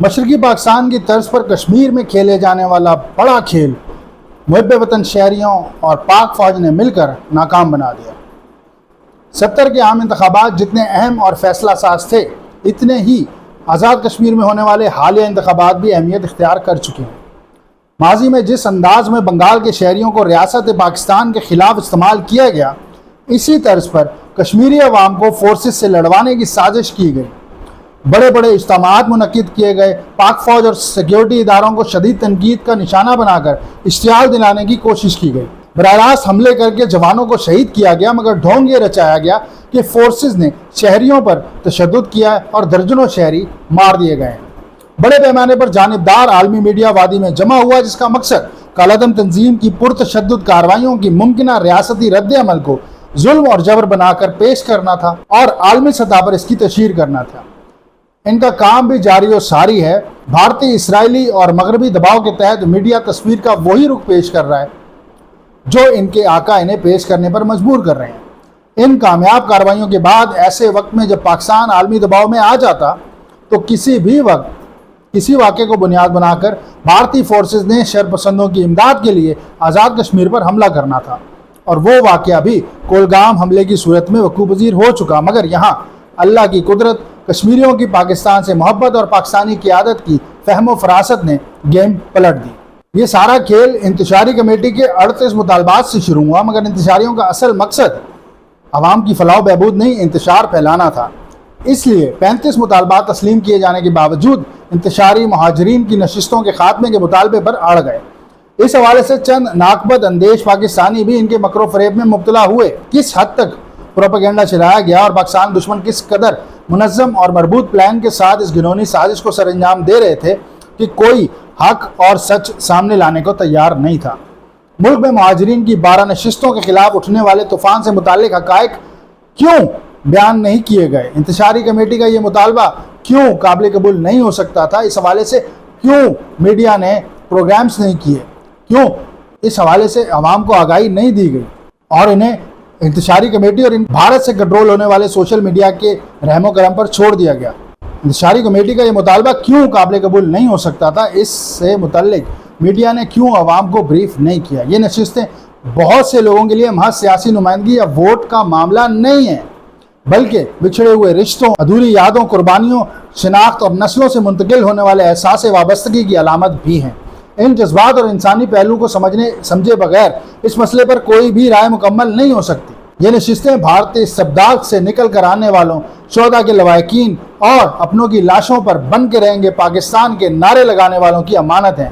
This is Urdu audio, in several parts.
مشرقی پاکستان کی طرز پر کشمیر میں کھیلے جانے والا بڑا کھیل محب وطن شہریوں اور پاک فوج نے مل کر ناکام بنا دیا۔ 70 کے عام انتخابات جتنے اہم اور فیصلہ ساز تھے، اتنے ہی آزاد کشمیر میں ہونے والے حالیہ انتخابات بھی اہمیت اختیار کر چکے ہیں۔ ماضی میں جس انداز میں بنگال کے شہریوں کو ریاست پاکستان کے خلاف استعمال کیا گیا، اسی طرز پر کشمیری عوام کو فورسز سے لڑوانے کی سازش کی گئی۔ بڑے بڑے اجتماعات منعقد کیے گئے، پاک فوج اور سیکیورٹی اداروں کو شدید تنقید کا نشانہ بنا کر اشتعال دلانے کی کوشش کی گئی۔ براہ راست حملے کر کے جوانوں کو شہید کیا گیا، مگر ڈھونگ یہ رچایا گیا کہ فورسز نے شہریوں پر تشدد کیا اور درجنوں شہری مار دیے گئے ہیں۔ بڑے پیمانے پر جانبدار عالمی میڈیا وادی میں جمع ہوا، جس کا مقصد کالعدم تنظیم کی پرتشدد کارروائیوں کی ممکنہ ریاستی رد عمل کو ظلم اور جبر بنا کر پیش کرنا تھا اور عالمی سطح پر اس کی تشہیر کرنا تھا۔ ان کا کام بھی جاری و ساری ہے۔ بھارتی، اسرائیلی اور مغربی دباؤ کے تحت میڈیا تصویر کا وہی رخ پیش کر رہا ہے جو ان کے آقا انہیں پیش کرنے پر مجبور کر رہے ہیں۔ ان کامیاب کارروائیوں کے بعد ایسے وقت میں جب پاکستان عالمی دباؤ میں آ جاتا تو کسی بھی وقت کسی واقعے کو بنیاد بنا کر بھارتی فورسز نے شرپسندوں کی امداد کے لیے آزاد کشمیر پر حملہ کرنا تھا، اور وہ واقعہ بھی کولگام حملے کی صورت میں وقوع پذیر ہو چکا۔ مگر یہاں اللہ کی قدرت، کشمیریوں کی پاکستان سے محبت اور پاکستانی قیادت کی فہم و فراست نے گیم پلٹ دی۔ یہ سارا کھیل انتشاری کمیٹی کے 38 مطالبات سے شروع ہوا، مگر انتشاریوں کا اصل مقصد عوام کی فلاح و بہبود نہیں، انتشار پھیلانا تھا۔ اس لیے 35 مطالبات تسلیم کیے جانے کے باوجود انتشاری مہاجرین کی نشستوں کے خاتمے کے مطالبے پر اڑ گئے۔ اس حوالے سے چند ناقبت اندیش پاکستانی بھی ان کے مکر و فریب میں مبتلا ہوئے۔ کس حد تک پروپیگنڈا چلایا گیا اور پاکستان دشمن کس قدر منظم اور مربوط پلان کے ساتھ اس گھنونی سازش کو سر انجام دے رہے تھے کہ کوئی حق اور سچ سامنے لانے کو تیار نہیں تھا۔ ملک میں مہاجرین کی 12 نشستوں کے خلاف اٹھنے والے طوفان سے متعلق حقائق کیوں بیان نہیں کیے گئے؟ انتشاری کمیٹی کا یہ مطالبہ کیوں قابل قبول نہیں ہو سکتا تھا؟ اس حوالے سے کیوں میڈیا نے پروگرامز نہیں کیے؟ کیوں اس حوالے سے عوام کو آگاہی نہیں دی گئی اور انہیں انتشاری کمیٹی اور بھارت سے کنٹرول ہونے والے سوشل میڈیا کے رحم و کرم پر چھوڑ دیا گیا؟ انتشاری کمیٹی کا یہ مطالبہ کیوں قابل قبول نہیں ہو سکتا تھا؟ اس سے متعلق میڈیا نے کیوں عوام کو بریف نہیں کیا؟ یہ نشستیں بہت سے لوگوں کے لیے محض سیاسی نمائندگی یا ووٹ کا معاملہ نہیں ہے، بلکہ بچھڑے ہوئے رشتوں، ادھوری یادوں، قربانیوں، شناخت اور نسلوں سے منتقل ہونے والے احساس وابستگی کی علامت بھی ہیں۔ ان جذبات اور انسانی پہلو کو سمجھے بغیر اس مسئلے پر کوئی بھی رائے مکمل نہیں ہو سکتی۔ یہ نشستیں بھارتی استبداد سے نکل کر آنے والوں، شہداء کے لواحقین اور اپنوں کی لاشوں پر بن کے رہیں گے پاکستان کے نعرے لگانے والوں کی امانت ہیں۔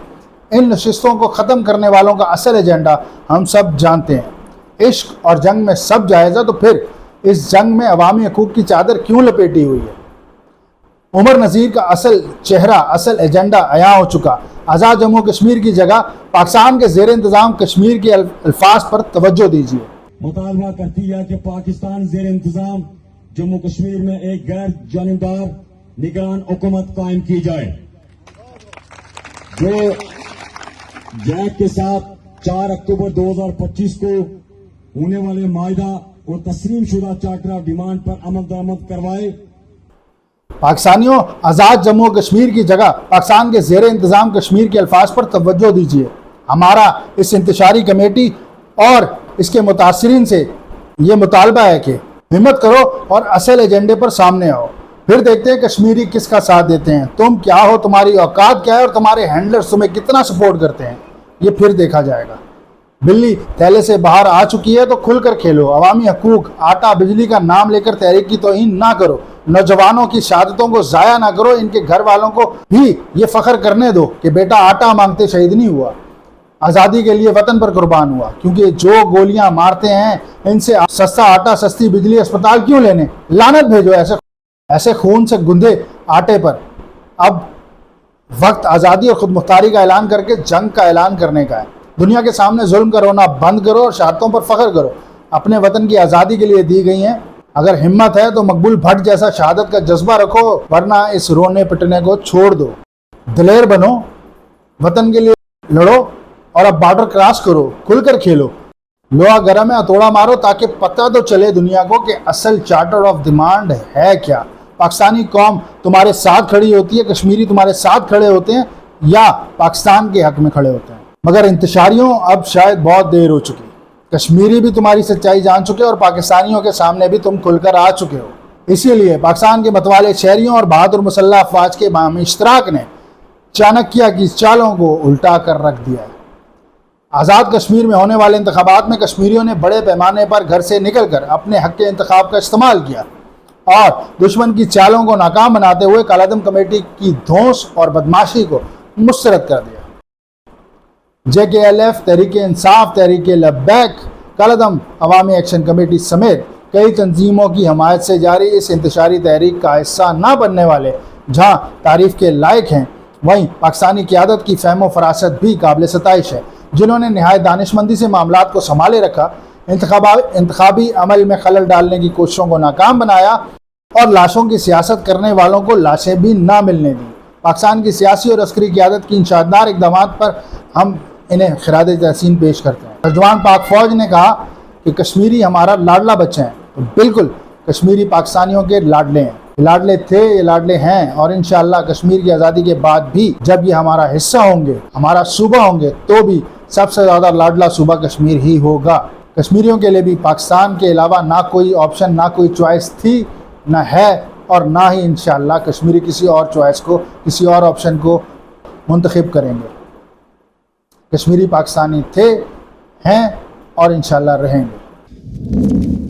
ان نشستوں کو ختم کرنے والوں کا اصل ایجنڈا ہم سب جانتے ہیں۔ عشق اور جنگ میں سب جائز ہے، تو پھر اس جنگ میں عوامی حقوق کی چادر کیوں لپیٹی ہوئی ہے؟ عمر نذیر کا اصل چہرہ، اصل ایجنڈا عیاں ہو چکا۔ آزاد جموں کشمیر کی جگہ پاکستان کے زیر انتظام کشمیر کے الفاظ پر توجہ دیجیے۔ مطالبہ کرتی ہے کہ پاکستان زیر انتظام جموں کشمیر میں ایک غیر جانبدار نگران حکومت قائم کی جائے، جو جیک کے ساتھ 4 اکتوبر 2025 کو ہونے والے معاہدہ اور تسلیم شدہ چارٹر آف ڈیمانڈ پر عمل درآمد کروائے۔ پاکستانیوں، آزاد جموں کشمیر کی جگہ پاکستان کے زیر انتظام کشمیر کے الفاظ پر توجہ دیجیے۔ ہمارا اس انتشاری کمیٹی اور اس کے متاثرین سے یہ مطالبہ ہے کہ ہمت کرو اور اصل ایجنڈے پر سامنے آؤ، پھر دیکھتے ہیں کشمیری کس کا ساتھ دیتے ہیں۔ تم کیا ہو، تمہاری اوقات کیا ہے اور تمہارے ہینڈلرز تمہیں کتنا سپورٹ کرتے ہیں، یہ پھر دیکھا جائے گا۔ بلی تھیلے سے باہر آ چکی ہے تو کھل کر کھیلو۔ عوامی حقوق، آٹا، بجلی کا نام لے کر تحریک کی توہین نہ کرو۔ نوجوانوں کی شہادتوں کو ضائع نہ کرو۔ ان کے گھر والوں کو بھی یہ فخر کرنے دو کہ بیٹا آٹا مانگتے شہید نہیں ہوا، آزادی کے لیے وطن پر قربان ہوا۔ کیونکہ جو گولیاں مارتے ہیں ان سے سستا آٹا، سستی بجلی، اسپتال کیوں لینے؟ لعنت بھیجو ایسے خون سے گندے آٹے پر۔ اب وقت آزادی اور خود مختاری کا اعلان کر کے جنگ کا اعلان کرنے کا ہے۔ دنیا کے سامنے ظلم کا رونا بند کرو اور شہادتوں پر فخر کرو۔ اپنے وطن کی آزادی کے لیے دی گئی ہیں۔ اگر ہمت ہے تو مقبول بھٹ جیسا شہادت کا جذبہ رکھو، ورنہ اس رونے پٹنے کو چھوڑ دو۔ دلیر بنو، وطن کے لیے لڑو اور اب بارڈر کراس کرو، کھل کر کھیلو۔ لوہا گرم ہے، ہتھوڑا مارو تاکہ پتہ تو چلے دنیا کو کہ اصل چارٹر آف ڈیمانڈ ہے کیا۔ پاکستانی قوم تمہارے ساتھ کھڑی ہوتی ہے، کشمیری تمہارے ساتھ کھڑے ہوتے ہیں یا پاکستان کے حق میں کھڑے ہوتے ہیں۔ مگر انتشاریوں اب شاید بہت دیر ہو چکی، کشمیری بھی تمہاری سچائی جان چکے اور پاکستانیوں کے سامنے بھی تم کھل کر آ چکے ہو۔ اسی لیے پاکستان کے متوالے شہریوں اور بہادر مسلح افواج کے باہمی اشتراک نے چانکیہ کی چالوں کو الٹا کر رکھ دیا ہے۔ آزاد کشمیر میں ہونے والے انتخابات میں کشمیریوں نے بڑے پیمانے پر گھر سے نکل کر اپنے حق کے انتخاب کا استعمال کیا اور دشمن کی چالوں کو ناکام بناتے ہوئے کالعدم کمیٹی کی دھونس اور بدماشی کو مسترد کر دیا۔ JKLF، تحریک انصاف، تحریک لبیک، کالعدم عوامی ایکشن کمیٹی سمیت کئی تنظیموں کی حمایت سے جاری اس انتشاری تحریک کا حصہ نہ بننے والے جہاں تعریف کے لائق ہیں، وہیں پاکستانی قیادت کی فہم و فراست بھی قابل ستائش ہے، جنہوں نے نہایت دانشمندی سے معاملات کو سنبھالے رکھا، انتخابی عمل میں خلل ڈالنے کی کوششوں کو ناکام بنایا اور لاشوں کی سیاست کرنے والوں کو لاشیں بھی نہ ملنے دیں۔ پاکستان کی سیاسی اور عسکری قیادت کی ان شاندار اقدامات پر ہم انہیں خراج تحسین پیش کرتے ہیں۔ ترجمان پاک فوج نے کہا کہ کشمیری ہمارا لاڈلا بچہ ہیں، تو بالکل کشمیری پاکستانیوں کے لاڈلے ہیں، یہ لاڈلے تھے، یہ لاڈلے ہیں، اور انشاءاللہ کشمیر کی آزادی کے بعد بھی جب یہ ہمارا حصہ ہوں گے، ہمارا صوبہ ہوں گے، تو بھی سب سے زیادہ لاڈلا صوبہ کشمیر ہی ہوگا۔ کشمیریوں کے لیے بھی پاکستان کے علاوہ نہ کوئی آپشن، نہ کوئی چوائس تھی، نہ ہے، اور نہ ہی انشاءاللہ کشمیری کسی اور چوائس کو، کسی اور آپشن کو منتخب کریں گے۔ کشمیری پاکستانی تھے، ہیں اور انشاءاللہ رہیں گے۔